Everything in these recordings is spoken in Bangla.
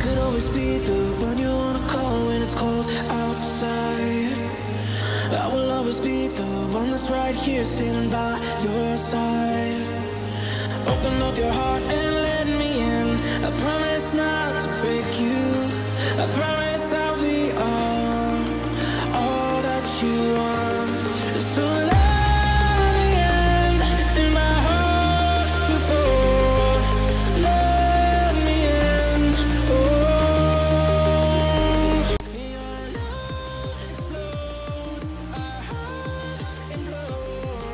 could always be the one you wanna call when it's cold outside. I will always be the one that's right here standing by your side. Open up your heart and let me in. I promise not to break you. I promise I'll be all that you want. So let me in my heart before. Let me in. Oh, your love explodes. Our hearts implode.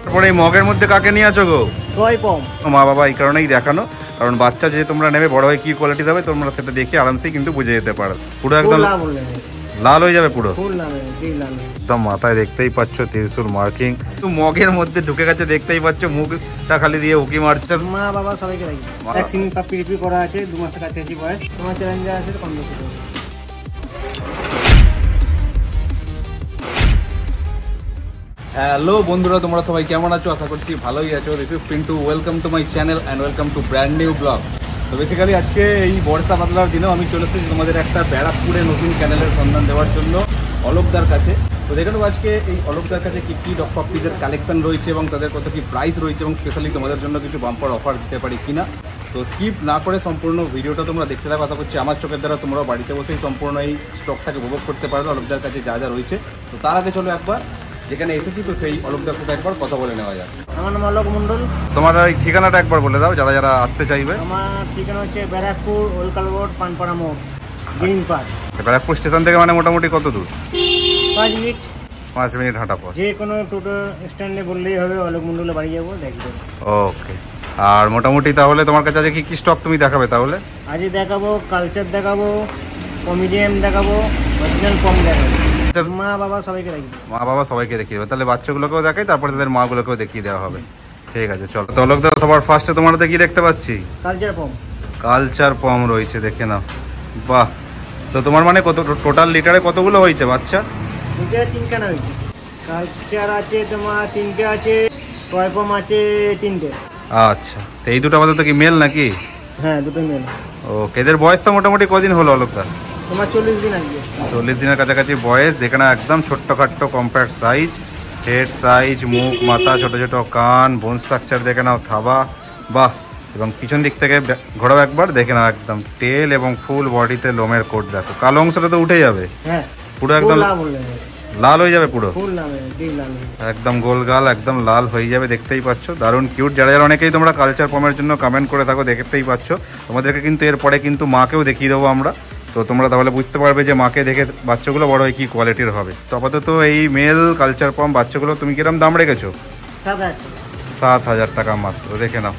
তারপরে এই মগের মধ্যে কাকে নিয়ে আছো গো? টয় পম। মা বাবা এই কারণেই দেখানো, কারণ বাচ্চা যে তোমরা নেবে বড় হয়ে কি কোয়ালিটি হবে তোমরা সেটা দেখে আরামসেই কিন্তু বুঝে যেতে পারো। পুরো একদম লাল হয়ে যাবে পুরো একদম, মাথায় দেখতেই পাচ্ছ ত্রিশূল মার্কিং, মগের মধ্যে ঢুকে গেছে দেখতেই পাচ্ছ, মুখটা খালি দিয়ে উকি মারছে। মা বাবা সবাইকে রাখি, ভ্যাকসিন সব পিরিপি করা আছে, 2 মাসের কাছাকাছি বয়স। তোমার চ্যালেঞ্জ আছে কম বেশি। হ্যালো বন্ধুরা, তোমরা সবাই কেমন আছো? আশা করছি ভালোই আছো। This is Pintu, welcome to my channel and welcome to brand new blog. তো বেসিক্যালি আজকে এই বর্ষা বাদলার দিনেও আমি চলে এসেছি তোমাদের একটা ব্যারাকপুরে নতুন চ্যানেলের সন্ধান দেওয়ার জন্য অলোকদার কাছে। তো দেখে নেবো আজকে এই অলোকদার কাছে কী কী ডগ পাপ্পিদের কালেকশন রয়েছে এবং তাদের কত কী প্রাইস রয়েছে এবং স্পেশালি তোমাদের জন্য কিছু বাম্পার অফার দিতে পারি কিনা। তো স্কিপ না করে সম্পূর্ণ ভিডিওটা তোমরা দেখতে থাকো। আশা করছি আমার চোখের দ্বারা তোমরা বাড়িতে বসেই সম্পূর্ণ এই স্টকটাকে উপভোগ করতে পারবে অলোকদার কাছে যা যা রয়েছে। তো তার আগে চলো একবার যেখানে এসেছি তো সেই অলোকদার সাথে একবার কথা বলে নেওয়া যাক। আমার নাম অলোক মন্ডল। তোমার এই ঠিকানাটা একবার বলে দাও যারা যারা আসতে চাইবে। আমার ঠিকানা হচ্ছে ব্যারাকপুর ওলকাল রোড, পানপাড়া মোড়, গ্রিন পার্ক। ব্যারাকপুর স্টেশন থেকে মানে মোটামুটি কত দূর? 5 মিনিট হাঁটা পথ। যে কোনো টোটো স্ট্যান্ডে বললেই হবে অলোক মন্ডলে বাড়ি যাবো, দেখবে। ওকে, আর মোটামুটি তাহলে তোমার কাছে আজকে কি কি স্টক তুমি দেখাবে তাহলে? আজ দেখাবো কালচার, দেখাবো কমিডিয়াম, দেখাবো অরিজিনাল পম, দেখাবো মা বাবা সবাইকে রাখি। মা বাবা সবাইকে দেখিয়ে দেবে, তাহলে বাচ্চাগুলোকেও দেখাই, তারপরে তাদের মাগুলোকেও দেখিয়ে দেওয়া হবে। ঠিক আছে চলো। তো অলোকদা সবার ফার্স্টে তোমার কি দেখতে পাচ্ছি? কালচার পম। কালচার পম রয়েছে, দেখে নাও। বাহ, তো তোমার মানে কত টোটাল লিটারে কতগুলো হয়েছে বাচ্চা? লিটারে 3খানা হয়েছে। কালচার আছে তোমার 3টে আছে, টয় পম আছে 3টে। আচ্ছা, তো এই দুটো আপাতত কি মেল নাকি? হ্যাঁ, দুটো মেল। ওকে, এদের বয়স তো মোটামুটি কদিন হলো অলোকদা? তোমার 40 দিন আগে। 40 দিনের কাছাকাছি বয়স। দেখে না একদম ছোট্টখাট্টো কম্প্যাক্ট সাইজ, হেড সাইজ, মুখ মাথা, ছোট ছোট কান, বোন স্ট্রাকচার দেখে নাও, থাবা। বাহ, এবং পিছন দিক থেকে ঘোরাও একবার, দেখে নাও একদম টেল এবং ফুল বডিতে লোমের কোট দেখো। কালো অংশটা তো উঠে যাবে, হ্যাঁ পুরো একদম লাল হয়ে যাবে পুরো, একদম গোল গাল একদম লাল হয়ে যাবে, দেখতেই পাচ্ছ দারুণ কিউট। যারা যারা অনেকেই তোমরা কালচার পমের জন্য কমেন্ট করে থাকো দেখতেই পাচ্ছ, তোমাদেরকে কিন্তু এরপরে কিন্তু মাকেও দেখিয়ে দেবো আমরা। তো তোমরা তাহলে বুঝতে পারবে যে মাকে দেখে বাচ্চাগুলো বড় হয় কি কোয়ালিটির হবে। তো আপাতত এই মেল কালচার পম বাচ্চাগুলো তুমি কিরম দাম রেখেছো? 7,000 টাকা মাত্র। দেখে নাও,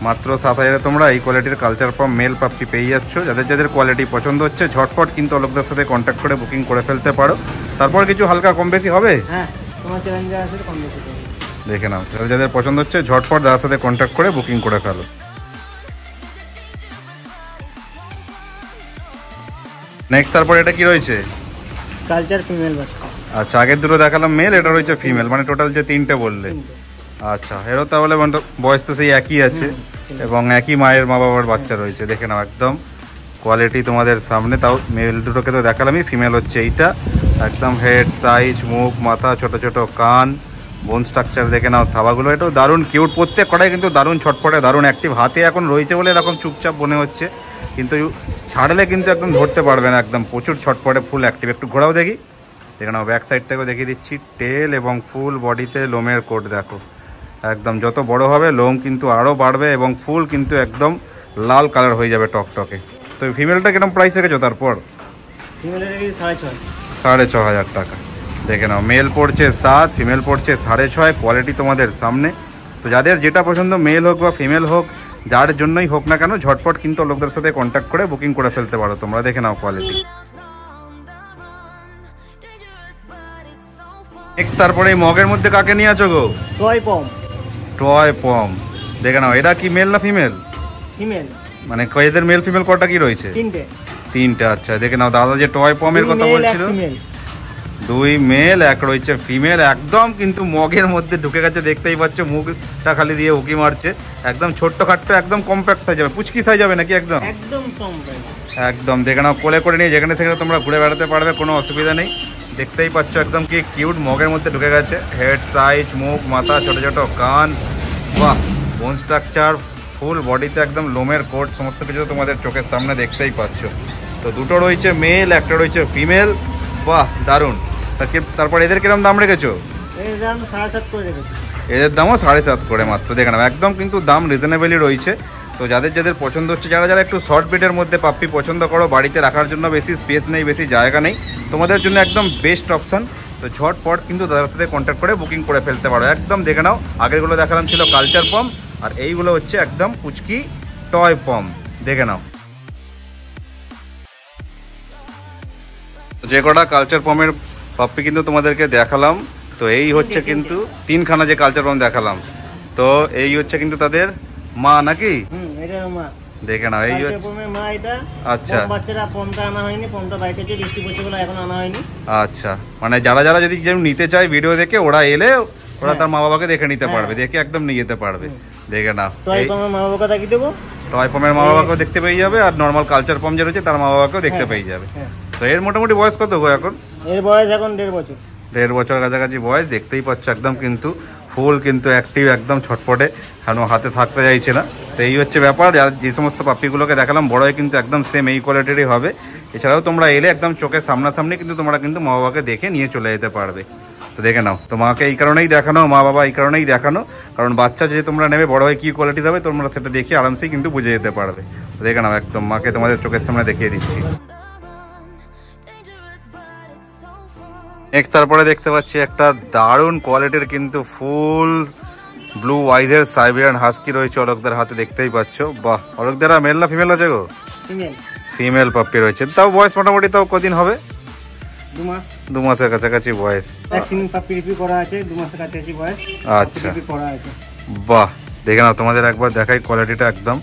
মাত্র 7,000-এ তোমরা এই কোয়ালিটির কালচার পম মেল পাপ্পি পেয়ে যাচ্ছ। যাদের যাদের কোয়ালিটি পছন্দ হচ্ছে ঝটপট কিন্তু অলোকদার সাথে কন্ট্যাক্ট করে বুকিং করে ফেলতে পারো। তারপর কিছু হালকা কম বেশি হবে। দেখে নাও, যাদের যাদের পছন্দ হচ্ছে ঝটপট দাদার সাথে কন্ট্যাক্ট করে বুকিং করে ফেলো। নেক্সট তারপর এটা কি রয়েছে? কালচার ফিমেল বাচ্চা। আচ্ছা, আগের দুটো দেখালাম মেল, এটা রয়েছে ফিমেল, মানে টোটাল যে 3টে বললে। আচ্ছা, এরও তাহলে বয়স তো সেই একই আছে এবং একই মায়ের মা বাবার বাচ্চা রয়েছে। দেখে নাও একদম কোয়ালিটি তোমাদের সামনে। তাও মেল দুটোকে তো দেখালামই, ফিমেল হচ্ছে এইটা। একদম হেড সাইজ, মুখ মাথা, ছোট ছোট কান, বোন স্ট্রাকচার দেখে নাও, থাবাগুলো এটাও দারুণ কিউট। প্রত্যেক কটাই কিন্তু দারুণ ছটফটে, দারুণ অ্যাক্টিভ। হাতে এখন রয়েছে বলে এরকম চুপচাপ মনে হচ্ছে, কিন্তু ছাড়লে কিন্তু একদম ধরতে পারবে না, একদম প্রচুর ছটফটে, ফুল অ্যাক্টিভ। একটু ঘোরাও দেখি, দেখে নাও ব্যাক সাইড থেকেও দেখিয়ে দিচ্ছি। টেল এবং ফুল বডিতে লোমের কোট দেখো, একদম যত বড় হবে লোম কিন্তু আরও বাড়বে এবং ফুল কিন্তু একদম লাল কালার হয়ে যাবে টকটকে। তো ফিমেলটা কিরকম প্রাইস রেখেছো? তারপর 6,500 টাকা। দেখে নাও, মেল পড়ছে 7, ফিমেল পড়ছে 6.5। কোয়ালিটি তোমাদের সামনে। তো যাদের যেটা পছন্দ, মেল হোক বা ফিমেল হোক, যার জন্যই হোক না কেন, ঝটপট কিন্তু লোকদের সাথে কন্ট্যাক্ট করে বুকিং করে ফেলতে পারো তোমরা। দেখে নাও কোয়ালিটি। নেক্সট তারপরে এই মগের মধ্যে কাকে নিয়ে আছো গো? টয় পম। টয় পম, দেখে নাও। এটা কি মেল না ফিমেল? ফিমেল। মানে এদের মেল ফিমেল কটা কি রয়েছে? 3টে। 3টে। আচ্ছা, দেখে নাও দাদা যে টয় পমের কথা বলছিল, দুই মেল, এক রয়েছে ফিমেল। একদম কিন্তু মগের মধ্যে ঢুকে গেছে, দেখতেই পাচ্ছ মুখটা খালি দিয়ে উকি মারছে। একদম ছোট্ট খাট্টো, একদম কম্প্যাক্ট সাইজ হবে, পুচকি সাইজ হবে নাকি? একদম একদম কম্প্যাক্ট, একদম দেখে নাও, কোলে করে নিয়ে যেখানে সেখানে তোমরা ঘুরে বেড়াতে পারবে, কোনো অসুবিধা নেই। দেখতেই পাচ্ছ একদম কি কিউট মগের মধ্যে ঢুকে গেছে। হেড সাইজ, মুখ, মাথা, ছোট ছোট কান, বাহ, বোন স্ট্রাকচার, ফুল বডিতে একদম লোমের কোট, সমস্ত কিছু তোমাদের চোখের সামনে দেখতেই পাচ্ছ। তো দুটো রয়েছে মেল, একটা রয়েছে ফিমেল। বাহ, দারুণ। তারপর এদের কিরকম দাম রেখেছো? এর দাম 7.5 করে রেখেছি। এদের দামও 7.5 করে মাত্র, দেখে নাও একদম কিন্তু দাম রিজনেবলই রয়েছে। তো যাদের যাদের পছন্দ হচ্ছে, যারা যারা একটু শর্ট ব্রিডের মধ্যে পাপ্পি পছন্দ করো, বাড়িতে রাখার জন্য বেশি স্পেস নেই, বেশি জায়গা নেই, তোমাদের জন্য একদম বেস্ট অপশন। তো ঝটপট কিন্তু তাদের সাথে কন্ট্যাক্ট করে বুকিং করে ফেলতে পারো। একদম দেখে নাও, আগেরগুলো দেখালাম ছিল কালচার পম, আর এইগুলো হচ্ছে একদম পুচকি টয় পম, দেখে নাও। যে কটা কালচার পমের পাপ্পি কিন্তু তোমাদেরকে দেখালাম, তো এই হচ্ছে কিন্তু 3খানা যে কালচার পম দেখালাম, তো এই হচ্ছে কিন্তু তাদের মা নাকি? এটা মা, দেখে নাও, এই হচ্ছে মা এটা। আচ্ছা, বাচ্চারা পমটা আনা হয়নি, পমটা বাইরে থেকে বৃষ্টি পড়ছে বলে এখন আনা হয়নি। আচ্ছা, মানে যারা যারা যদি কেউ নিতে চায় ভিডিও দেখে, ওরা এলে ওরা তার মা বাবাকে দেখে নিতে পারবে, দেখে একদম নিয়ে যেতে পারবে। দেখে নাও, টয় পমের মা বাবাকে দেখিয়ে দেবো, টয় পমের মা বাবাকেও দেখতে পেয়ে যাবে, আর নর্মাল কালচার পম যে রয়েছে তার মা বাবাকেও দেখতে পেয়ে যাবে। তো এর মোটামুটি বয়স কত গো এখন? এর বয়স এখন 1.5 বছর। 1.5 বছর কাছাকাছি বয়স, দেখতেই পাচ্ছ একদম কিন্তু ফুল কিন্তু অ্যাক্টিভ, একদম ছটফটে, কারণ হাতে থাকতে চাইছে না। তো এই হচ্ছে ব্যাপার। যে সমস্ত পাপ্পিগুলোকে দেখালাম বড় কিন্তু একদম সেম এই কোয়ালিটিরই হবে। এছাড়াও তোমরা এলে একদম চোখের সামনাসামনি কিন্তু তোমরা কিন্তু মা বাবাকে দেখে নিয়ে চলে যেতে পারবে। তো দেখে নাও, তো মাকে এই কারণেই দেখানো, মা বাবা এই কারণেই দেখানো, কারণ বাচ্চা যদি তোমরা নেবে বড় হয়ে কি কোয়ালিটির হবে তোমরা সেটা দেখে আরামসেই কিন্তু বুঝে যেতে পারবে। তো দেখে নাও, একদম মাকে তোমাদের চোখের সামনে দেখিয়ে দিচ্ছি। নেক্সট তারপরে দেখতে পাচ্ছি একটা দারুণ কোয়ালিটির কিন্তু ফুল ব্লু আইজের সাইবেরিয়ান হাস্কি রয়েছে অলোকদের হাতে, দেখতেই পাচ্ছ। বাহ, অলোকদের মেল না ফিমেল আছে গো? ফিমেল পাপ্পি রয়েছে। তাও বয়স মোটামুটি তাও কদিন হবে? 2 মাস। 2 মাসের কাছাকাছি বয়স। ভ্যাকসিন পাপ্পি রিপিউ করা আছে, 2 মাসের কাছাকাছি বয়স। আচ্ছা, করা আছে। বাহ, দেখে নাও, তোমাদের একবার দেখাই কোয়ালিটিটা একদম।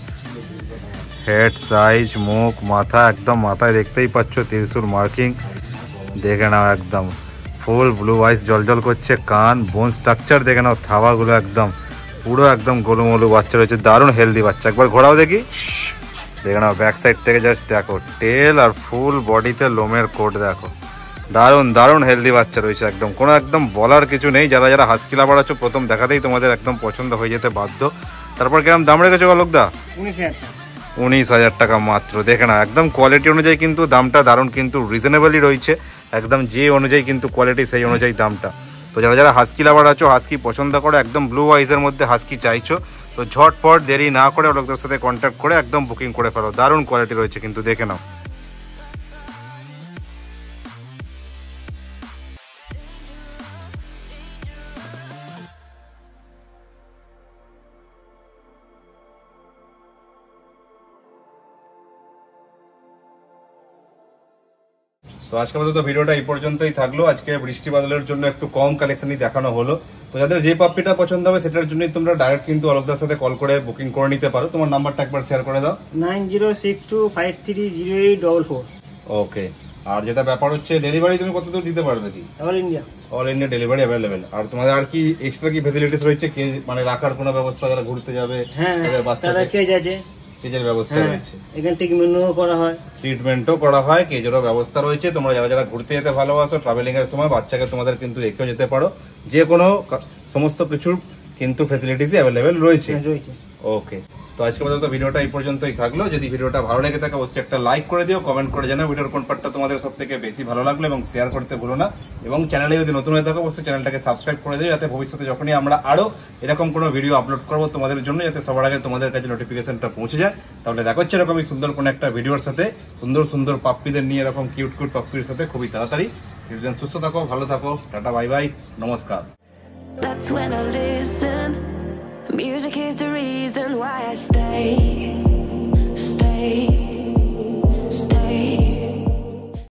হেড সাইজ, মুখ, মাথা, একদম মাথায় দেখতেই পাচ্ছ ত্রিশূল মার্কিং, দেখে নাও একদম ফুল ব্লু আইস জলজল করছে, কান, বোন স্ট্রাকচার দেখে নাও, থাবাগুলো একদম পুরো একদম গোলুমলু বাচ্চা রয়েছে, দারুণ হেলদি বাচ্চা। একবার ঘোরাও দেখি, দেখে নাও ব্যাক সাইড থেকে জাস্ট দেখো, টেল আর ফুল বডিতে লোমের কোট দেখো, দারুণ দারুণ হেলদি বাচ্চা রয়েছে একদম, কোনো একদম বলার কিছু নেই। যারা যারা হাস্কি লাভার আছো প্রথম দেখাতেই তোমাদের একদম পছন্দ হয়ে যেতে বাধ্য। তারপর কিরম দাম রেখেছো অলোকদা? 19,000 টাকা মাত্র। দেখে না, একদম কোয়ালিটি অনুযায়ী কিন্তু দামটা দারুণ কিন্তু রিজনেবলই রয়েছে, একদম যে অনুযায়ী কিন্তু কোয়ালিটি সেই অনুযায়ী দামটা। তো যারা যারা হাস্কি লাভার আছো, হাস্কি পছন্দ করো, একদম ব্লু আইজের মধ্যে হাস্কি চাইছো, তো ঝটপট দেরি না করে অলোকদের সাথে কন্ট্যাক্ট করে একদম বুকিং করে ফেলো। দারুণ কোয়ালিটি রয়েছে কিন্তু, দেখে নাও। তো আজকে আপাতত ভিডিওটা এই পর্যন্তই থাকলো। আজকে বৃষ্টি বাদলের জন্য একটু কম কালেকশনই দেখানো হলো। তো যাদের যে পাপ্পিটা পছন্দ হবে সেটার জন্যই তোমরা ডাইরেক্ট কিন্তু অলোকদার সাথে কল করে বুকিং করে নিতে পারো। তোমার নাম্বারটা একবার শেয়ার করে দাও। 9062530844। ওকে। আর যেটা ব্যাপার হচ্ছে ডেলিভারি তুমি কত দূর দিতে পারবে কি? All India. All India delivery available. আর তোমাদের আর কি এক্সট্রা কি ফ্যাসিলিটিস রয়েছে, মানে রাখার কোনো ব্যবস্থা, যারা ঘুরতে যাবে বাচ্চাদের কেজ আছে, কেজের ব্যবস্থা রয়েছে, এখান ট্রিটমেন্টও করা হয়, ট্রিটমেন্টও করা হয়, কেজেরও ব্যবস্থা রয়েছে। তোমরা যারা যারা ঘুরতে যেতে ভালোবাসো, ট্রাভেলিং এর সময় বাচ্চাকে তোমাদের কিন্তু রেখেও যেতে পারো, যে কোনো সমস্ত কিছুর কিন্তু ফ্যাসিলিটিস অ্যাভেলেবেল রয়েছে। ওকে, তো আজকে পর্যন্ত ভিডিওটা এই পর্যন্তই থাকলো। যদি ভিডিওটা ভালো লেগে থাকে অবশ্যই একটা লাইক করে দিও, কমেন্ট করে জানাও ভিডিওর কোন পার্টটা তোমাদের সবথেকে বেশি ভালো লাগলো, এবং শেয়ার করতে ভুলো না। এবং চ্যানেলে যদি নতুন হয়ে থাকো অবশ্যই চ্যানেলটাকে সাবস্ক্রাইব করে দিও, যাতে ভবিষ্যতে যখনই আমরা আরো এরকম কোনো ভিডিও আপলোড করবো তোমাদের জন্য, যাতে সবার আগে তোমাদের কাছে নোটিফিকেশনটা পৌঁছে যায়। তাহলে দেখা হচ্ছে এরকমই সুন্দর কোনো একটা ভিডিওর সাথে, সুন্দর সুন্দর পাপ্পিদের নিয়ে, এরকম কিউট কিউট পাপ্পির সাথে খুবই তাড়াতাড়ি। সুস্থ থাকো, ভালো থাকো, টাটা, বাই বাই, নমস্কার। That's when I listen.